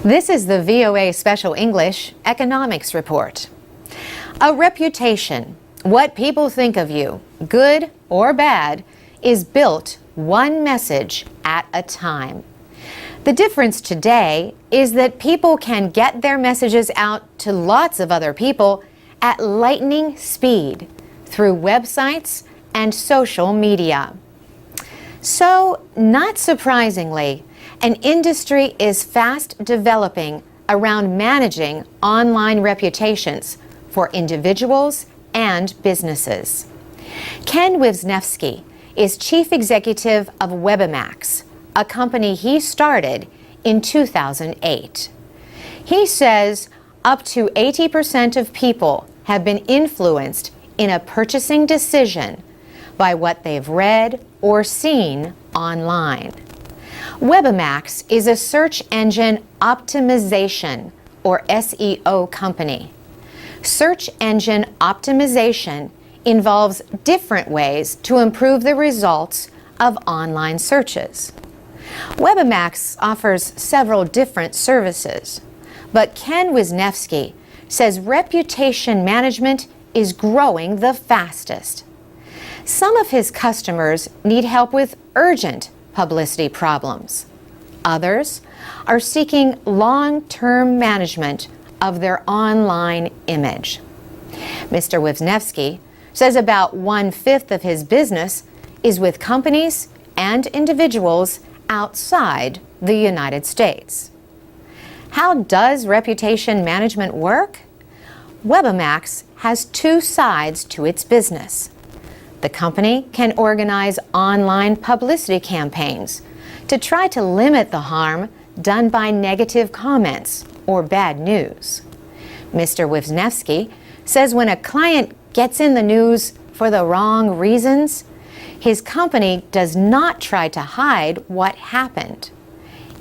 This is the VOA Special English Economics Report. A reputation, what people think of you, good or bad, is built one message at a time. The difference today is that people can get their messages out to lots of other people at lightning speed through websites and social media. So, not surprisingly, an industry is fast developing around managing online reputations for individuals and businesses. Ken Wisniewski is chief executive of Webamax, a company he started in 2008. He says up to 80% of people have been influenced in a purchasing decision by what they've read or seen online. Webamax is a search engine optimization, or SEO company. Search engine optimization involves different ways to improve the results of online searches. Webamax offers several different services, but Ken Wisniewski says reputation management is growing the fastest. Some of his customers need help with urgent publicity problems. Others are seeking long-term management of their online image. Mr. Wisniewski says about 1/5 of his business is with companies and individuals outside the United States. How does reputation management work? Webamax has two sides to its business. The company can organize online publicity campaigns to try to limit the harm done by negative comments or bad news. Mr. Wisniewski says when a client gets in the news for the wrong reasons, his company does not try to hide what happened.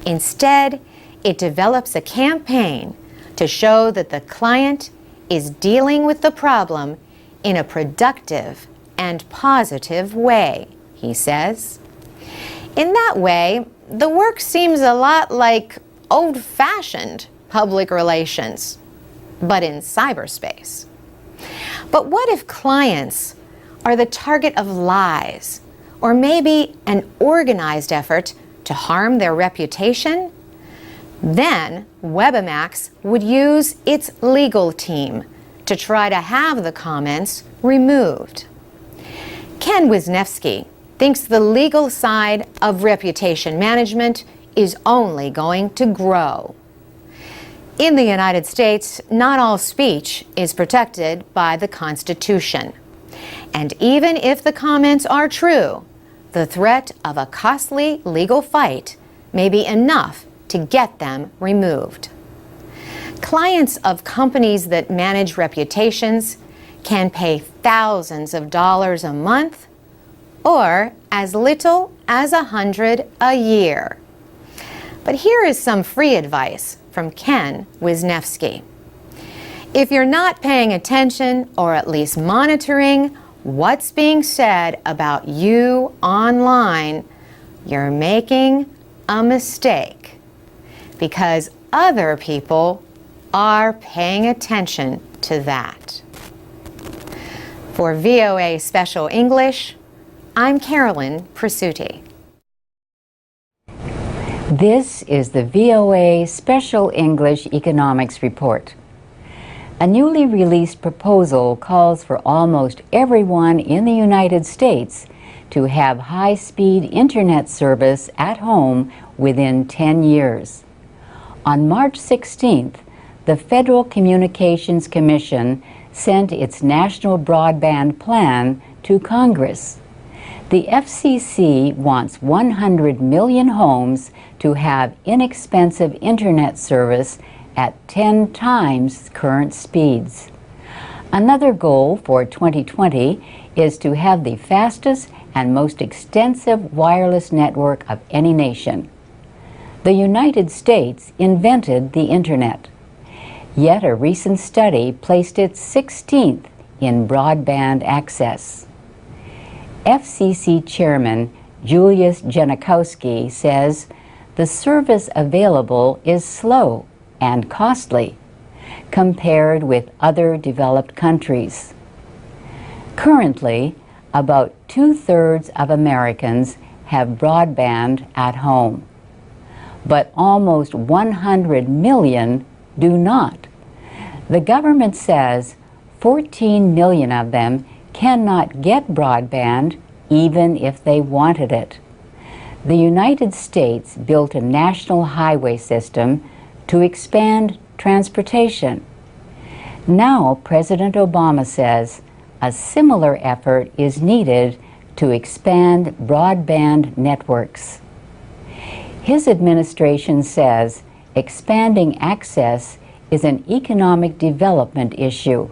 Instead, it develops a campaign to show that the client is dealing with the problem in a productive and positive way, he says. In that way, the work seems a lot like old-fashioned public relations, but in cyberspace. But what if clients are the target of lies, or maybe an organized effort to harm their reputation? Then Webamax would use its legal team to try to have the comments removed. Ken Wisniewski thinks the legal side of reputation management is only going to grow. In the United States, not all speech is protected by the Constitution. And even if the comments are true, the threat of a costly legal fight may be enough to get them removed. Clients of companies that manage reputations can pay thousands of dollars a month or as little as $100 a year. But here is some free advice from Ken Wisniewski. If you're not paying attention or at least monitoring what's being said about you online, you're making a mistake because other people are paying attention to that. For VOA Special English, I'm Carolyn Presutti. This is the VOA Special English Economics Report. A newly released proposal calls for almost everyone in the United States to have high-speed internet service at home within 10 years. On March 16th, the Federal Communications Commission sent its National Broadband Plan to Congress. The FCC wants 100 million homes to have inexpensive internet service at 10 times current speeds. Another goal for 2020 is to have the fastest and most extensive wireless network of any nation. The United States invented the internet. Yet a recent study placed it 16th in broadband access. FCC Chairman Julius Janikowski says the service available is slow and costly compared with other developed countries. Currently, about 2/3 of Americans have broadband at home, but almost 100 million do not. The government says 14 million of them cannot get broadband even if they wanted it. The United States built a national highway system to expand transportation. Now President Obama says a similar effort is needed to expand broadband networks. His administration says expanding access is an economic development issue.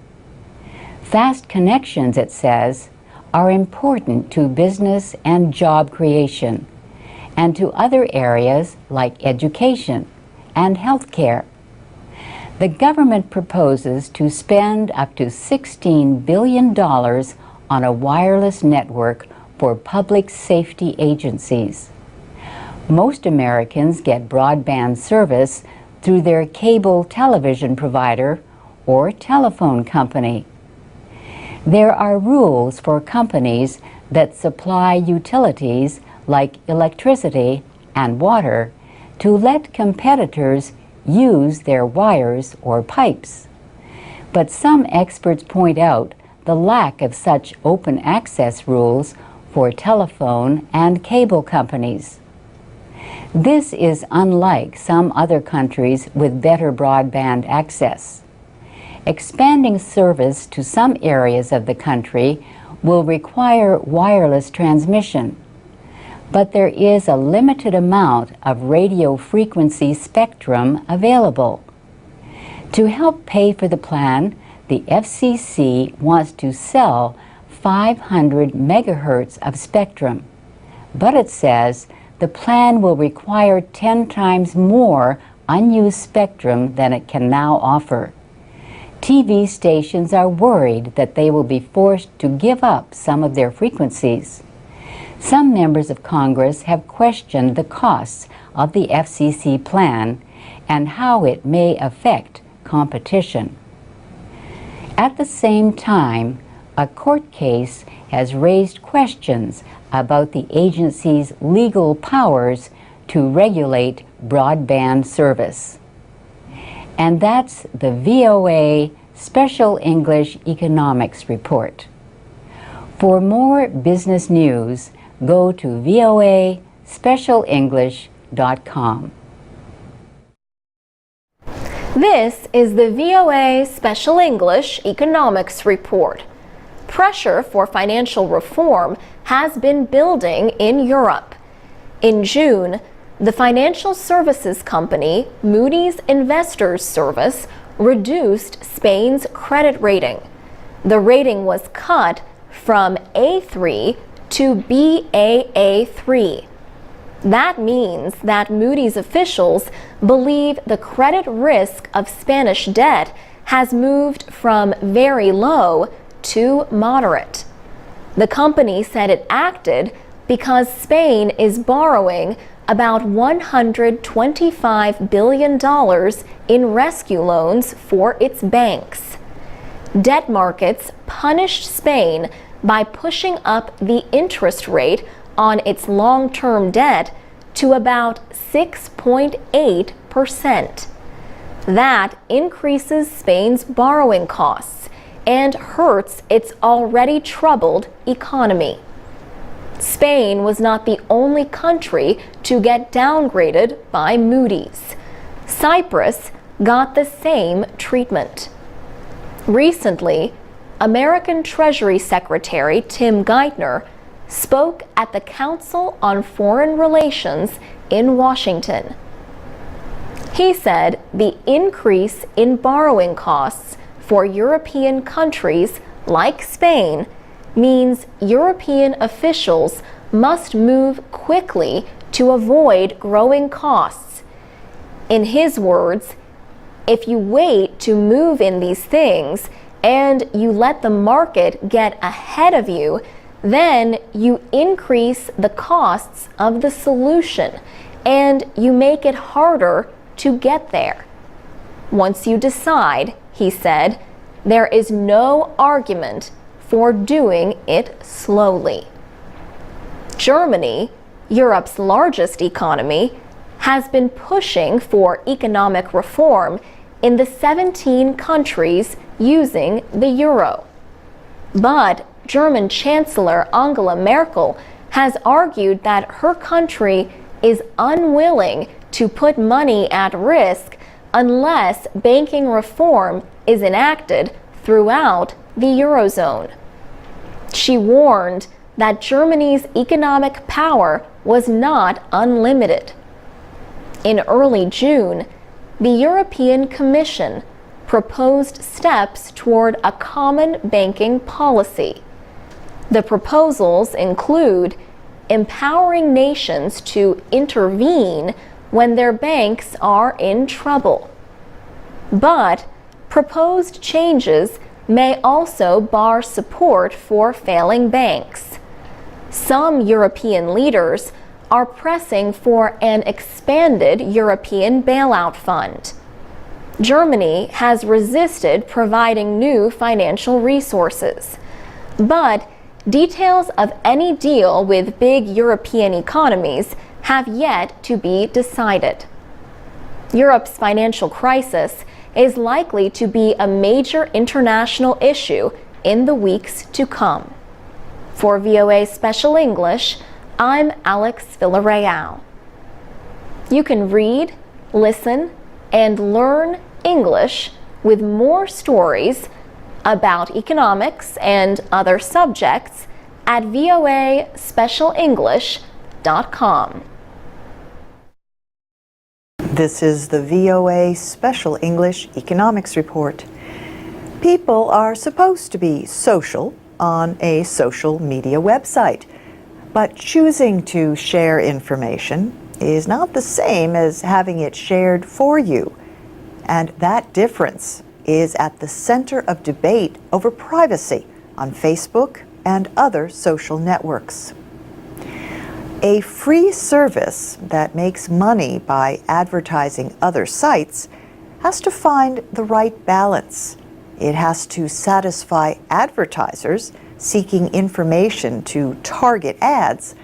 Fast connections, it says, are important to business and job creation, and to other areas like education and healthcare. The government proposes to spend up to $16 billion on a wireless network for public safety agencies. Most Americans get broadband service through their cable television provider or telephone company. There are rules for companies that supply utilities like electricity and water to let competitors use their wires or pipes. But some experts point out the lack of such open access rules for telephone and cable companies. This is unlike some other countries with better broadband access. Expanding service to some areas of the country will require wireless transmission, but there is a limited amount of radio frequency spectrum available. To help pay for the plan, the FCC wants to sell 500 megahertz of spectrum, but it says the plan will require 10 times more unused spectrum than it can now offer. TV stations are worried that they will be forced to give up some of their frequencies. Some members of Congress have questioned the costs of the FCC plan and how it may affect competition. At the same time, a court case has raised questions about the agency's legal powers to regulate broadband service. And that's the VOA Special English Economics Report. For more business news, go to voaspecialenglish.com. This is the VOA Special English Economics Report. Pressure for financial reform has been building in Europe. In June, the financial services company Moody's Investors Service reduced Spain's credit rating. The rating was cut from A3 to Baa3. That means that Moody's officials believe the credit risk of Spanish debt has moved from very low to moderate. The company said it acted because Spain is borrowing about $125 billion in rescue loans for its banks. Debt markets punished Spain by pushing up the interest rate on its long-term debt to about 6.8%. That increases Spain's borrowing costs and hurts its already troubled economy. Spain was not the only country to get downgraded by Moody's. Cyprus got the same treatment. Recently, American Treasury Secretary Tim Geithner spoke at the Council on Foreign Relations in Washington. He said the increase in borrowing costs for European countries like Spain means European officials must move quickly to avoid growing costs. In his words, if you wait to move in these things and you let the market get ahead of you, then you increase the costs of the solution and you make it harder to get there. Once you decide, he said, there is no argument for doing it slowly. Germany, Europe's largest economy, has been pushing for economic reform in the 17 countries using the euro. But German Chancellor Angela Merkel has argued that her country is unwilling to put money at risk unless banking reform is enacted throughout the Eurozone. She warned that Germany's economic power was not unlimited. In early June, the European Commission proposed steps toward a common banking policy. The proposals include empowering nations to intervene when their banks are in trouble. But proposed changes may also bar support for failing banks. Some European leaders are pressing for an expanded European bailout fund. Germany has resisted providing new financial resources, but details of any deal with big European economies have yet to be decided. Europe's financial crisis is likely to be a major international issue in the weeks to come. For VOA Special English, I'm Alex Villarreal. You can read, listen, and learn English with more stories about economics and other subjects at voaspecialenglish.com. This is the VOA Special English Economics Report. People are supposed to be social on a social media website, but choosing to share information is not the same as having it shared for you. And that difference is at the center of debate over privacy on Facebook and other social networks. A free service that makes money by advertising other sites has to find the right balance. It has to satisfy advertisers seeking information to target ads,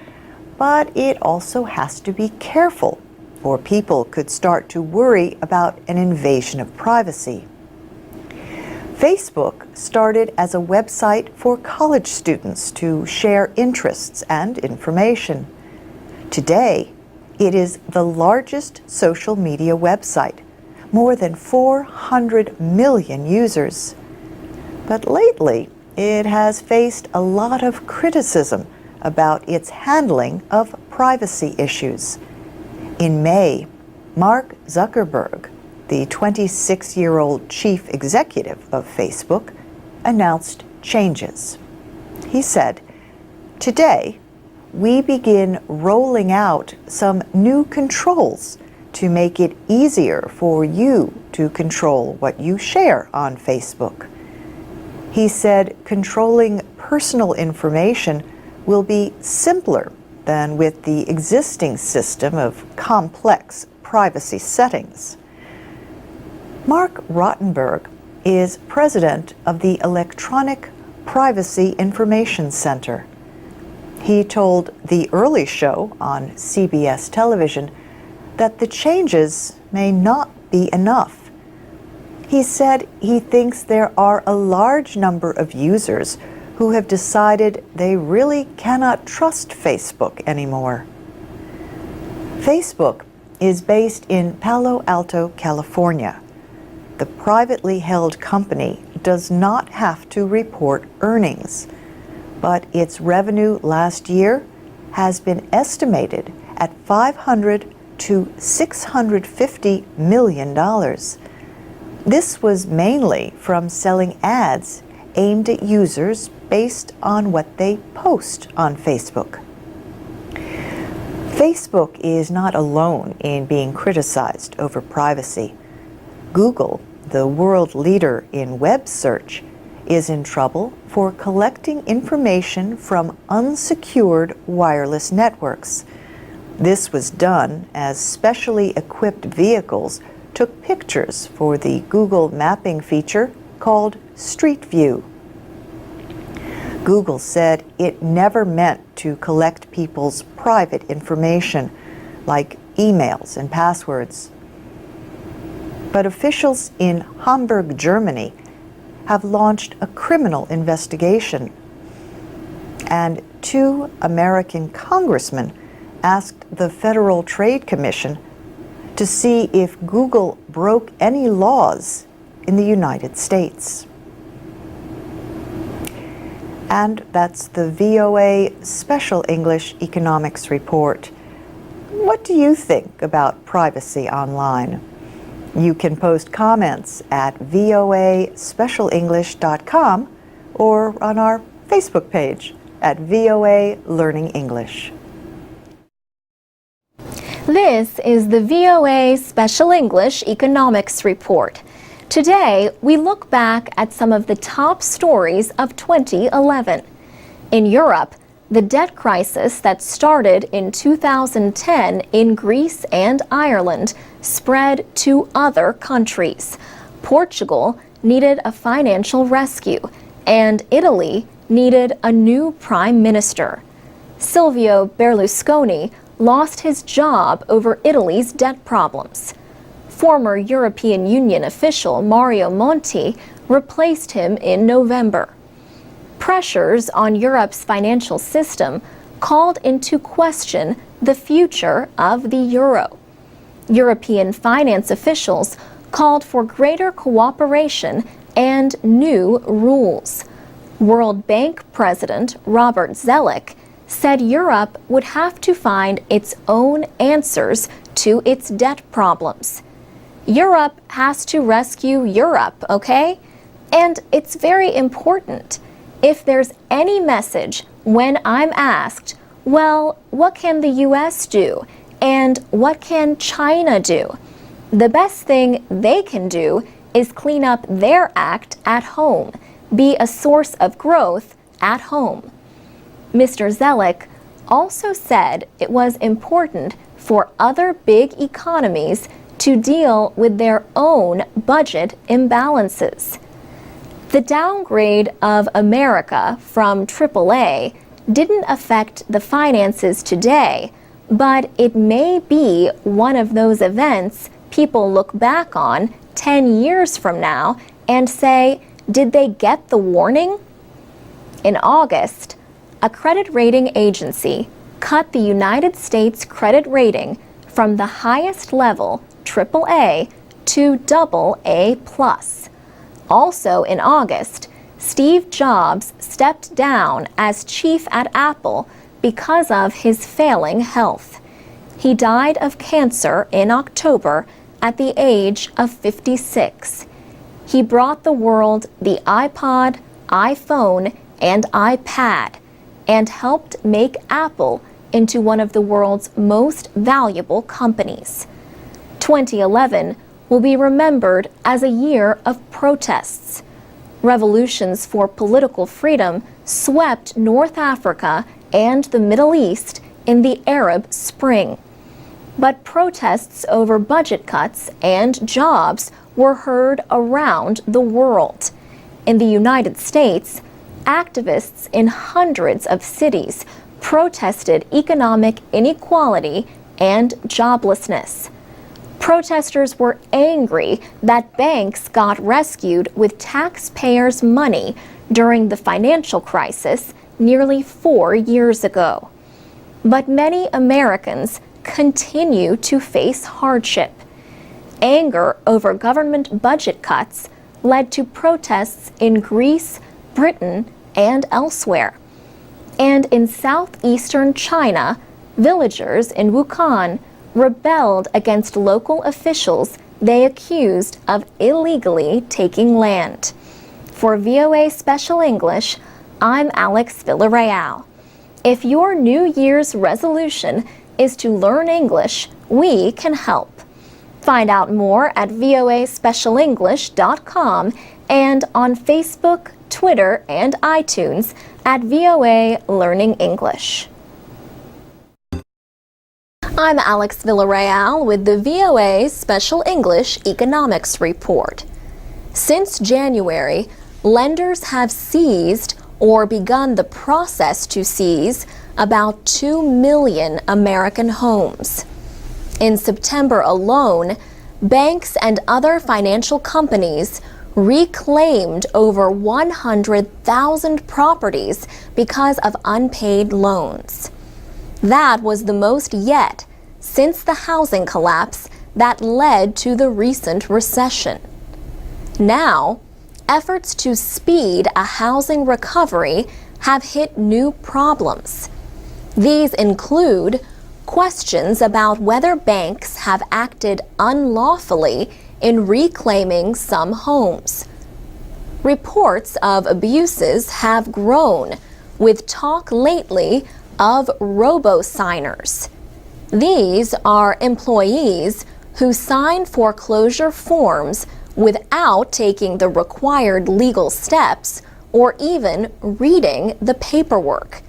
but it also has to be careful, or people could start to worry about an invasion of privacy. Facebook started as a website for college students to share interests and information. Today, it is the largest social media website, more than 400 million users. But lately, it has faced a lot of criticism about its handling of privacy issues. In May, Mark Zuckerberg, the 26-year-old chief executive of Facebook, announced changes. He said, "Today, we begin rolling out some new controls to make it easier for you to control what you share on Facebook." He said controlling personal information will be simpler than with the existing system of complex privacy settings. Mark Rottenberg is president of the Electronic Privacy Information Center. He told The Early Show on CBS television that the changes may not be enough. He said he thinks there are a large number of users who have decided they really cannot trust Facebook anymore. Facebook is based in Palo Alto, California. The privately held company does not have to report earnings, but its revenue last year has been estimated at $500 to $650 million. This was mainly from selling ads aimed at users based on what they post on Facebook. Facebook is not alone in being criticized over privacy. Google, the world leader in web search, is in trouble for collecting information from unsecured wireless networks. This was done as specially equipped vehicles took pictures for the Google mapping feature called Street View. Google said it never meant to collect people's private information, like emails and passwords. But officials in Hamburg, Germany, have launched a criminal investigation. And 2 American congressmen asked the Federal Trade Commission to see if Google broke any laws in the United States. And that's the VOA Special English Economics Report. What do you think about privacy online? You can post comments at voaspecialenglish.com or on our Facebook page at VOA Learning English. This is the VOA Special English Economics Report. Today, we look back at some of the top stories of 2011. In Europe, the debt crisis that started in 2010 in Greece and Ireland spread to other countries. Portugal needed a financial rescue, and Italy needed a new prime minister. Silvio Berlusconi lost his job over Italy's debt problems. Former European Union official Mario Monti replaced him in November. Pressures on Europe's financial system called into question the future of the euro. European finance officials called for greater cooperation and new rules. World Bank President Robert Zoellick said Europe would have to find its own answers to its debt problems. Europe has to rescue Europe, okay? And it's very important. If there's any message when I'm asked, well, what can the US do? And what can China do? The best thing they can do is clean up their act at home, be a source of growth at home. Mr. Zoellick also said it was important for other big economies to deal with their own budget imbalances. The downgrade of America from AAA didn't affect the finances today, but it may be one of those events people look back on 10 years from now and say, did they get the warning? In August, a credit rating agency cut the United States credit rating from the highest level, AAA, to AA+. Also in August, Steve Jobs stepped down as chief at Apple because of his failing health. He died of cancer in October at the age of 56. He brought the world the iPod, iPhone, and iPad, and helped make Apple into one of the world's most valuable companies. 2011 will be remembered as a year of protests. Revolutions for political freedom swept North Africa and the Middle East in the Arab Spring. But protests over budget cuts and jobs were heard around the world. In the United States, activists in hundreds of cities protested economic inequality and joblessness. Protesters were angry that banks got rescued with taxpayers' money during the financial crisis nearly 4 years ago. But many Americans continue to face hardship. Anger over government budget cuts led to protests in Greece, Britain, and elsewhere. And in southeastern China, villagers in Wuhan rebelled against local officials they accused of illegally taking land. For VOA Special English, I'm Alex Villarreal. If your New Year's resolution is to learn English, we can help. Find out more at voaspecialenglish.com and on Facebook, Twitter, and iTunes at VOA Learning English. I'm Alex Villarreal with the VOA Special English Economics Report. Since January, lenders have seized or begun the process to seize about 2 million American homes. In September alone, banks and other financial companies reclaimed over 100,000 properties because of unpaid loans. That was the most yet since the housing collapse that led to the recent recession. Now, efforts to speed a housing recovery have hit new problems. These include questions about whether banks have acted unlawfully in reclaiming some homes. Reports of abuses have grown, with talk lately of robo-signers. These are employees who sign foreclosure forms without taking the required legal steps or even reading the paperwork.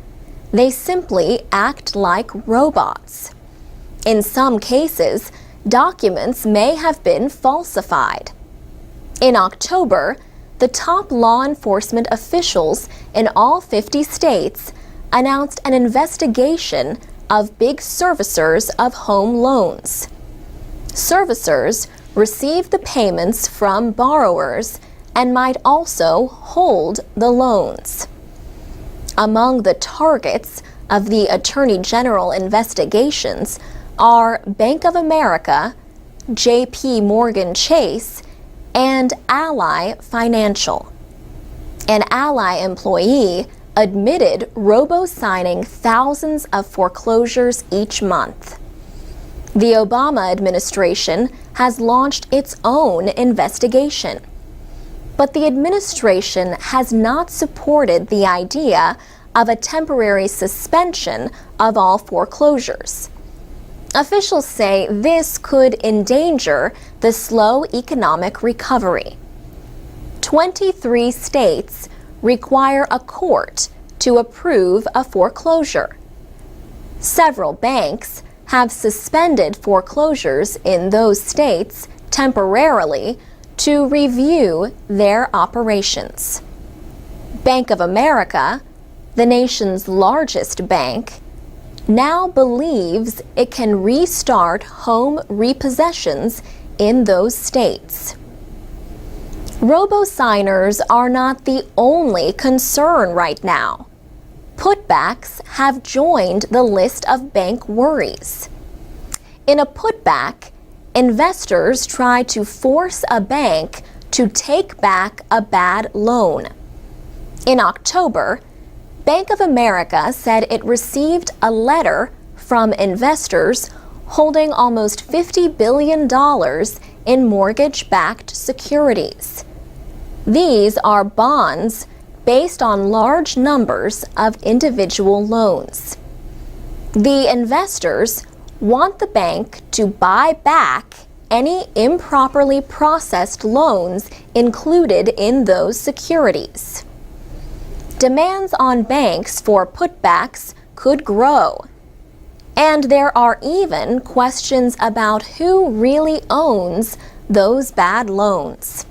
They simply act like robots. In some cases, documents may have been falsified. In October, the top law enforcement officials in all 50 states announced an investigation of big servicers of home loans. Servicers receive the payments from borrowers and might also hold the loans. Among the targets of the Attorney General investigations are Bank of America, JP Morgan Chase, and Ally Financial. An Ally employee admitted robo-signing thousands of foreclosures each month. The Obama administration has launched its own investigation. But the administration has not supported the idea of a temporary suspension of all foreclosures. Officials say this could endanger the slow economic recovery. 23 states require a court to approve a foreclosure. Several banks have suspended foreclosures in those states temporarily to review their operations. Bank of America, the nation's largest bank, now believes it can restart home repossessions in those states. Robo-signers are not the only concern right now. Putbacks have joined the list of bank worries. In a putback, investors try to force a bank to take back a bad loan. In October, Bank of America said it received a letter from investors holding almost $50 billion in mortgage-backed securities. These are bonds based on large numbers of individual loans. The investors want the bank to buy back any improperly processed loans included in those securities. Demands on banks for putbacks could grow. And there are even questions about who really owns those bad loans.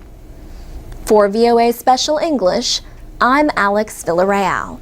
For VOA Special English, I'm Alex Villarreal.